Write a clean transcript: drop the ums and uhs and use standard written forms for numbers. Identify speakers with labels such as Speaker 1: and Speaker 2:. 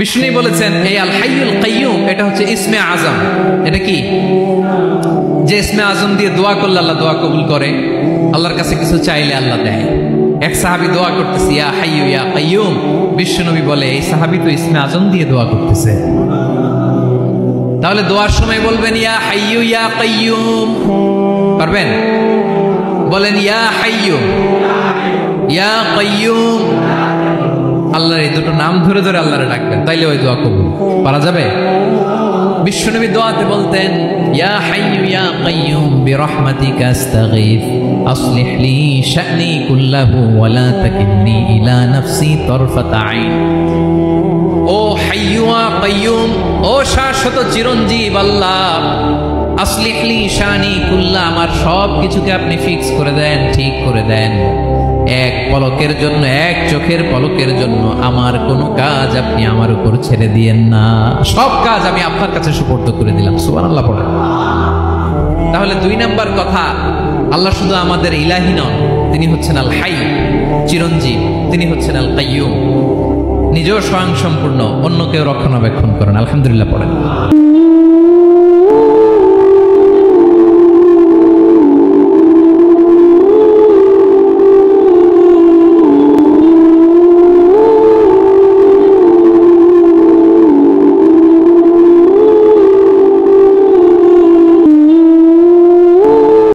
Speaker 1: বিষ্ণু বলেছেন এই আল হাইয়ুল কাইয়ুম এটা হচ্ছে ইসমে আজম। এটা কি? যে ইসমে আজম দিয়ে দোয়া করলে আল্লাহ দোয়া কবুল করে, আল্লাহর কাছে কিছু চাইলে আল্লাহ দেয়। এক সাহাবী দোয়া করতেছে ইয়া হাইয়ু ইয়া কাইয়ুম, বিশ্বনবী বলে এই সাহাবী তো ইসমে আজম দিয়ে দোয়া করতেছে। তাহলে দোয়ার সময় বলবেন ইয়া হাইয়ু ইয়া কাইয়ুম, পারবেন? বলেন ইয়া হাইয়ু ইয়া কাইয়ুম, আল্লাহর এই দুটো নাম ধরে ধরে আল্লাহরে ডাকবেন, তাইলে ওই দোয়া কবুল। পারা যাবে? বিশ্বনবী দোয়াতে বলতেন ইয়া হাইয়ু ইয়া কাইয়ুম বিরহমাতিকা আস্তাগীথ আসলিহ লি শা'নি কুল্লাহু ওয়া লা তাকিলনি ইলা নাফসি তারফাতা আইন। ও হাইয়ু ওয়া কাইয়ুম, ও শাশ্বত চিরঞ্জীব আল্লাহ, আসলিহ লি শা'নি কুল্লাহ, আমার সব কিছুকে আপনি ফিক্স করে দেন, ঠিক করে দেন। এক পলকের জন্য, এক চোখের পলকের জন্য আমার কোনো কাজ আপনি আমার উপর ছেড়ে দিয়েন না, সব কাজ আমি আপনার কাছে সুপর্দ করে দিলাম। সুবহানাল্লাহ পড়েন। তাহলে 2 নাম্বার কথা, আল্লাহ শুধু আমাদের ইলাহি নন, তিনি হচ্ছেন আল হাই, চিরঞ্জীব, তিনি হচ্ছেন আল কাইয়ুম, নিজেও স্বয়ং সম্পূর্ণ, অন্যকেও রক্ষণাবেক্ষণ করেন। আলহামদুলিল্লাহ পড়েন।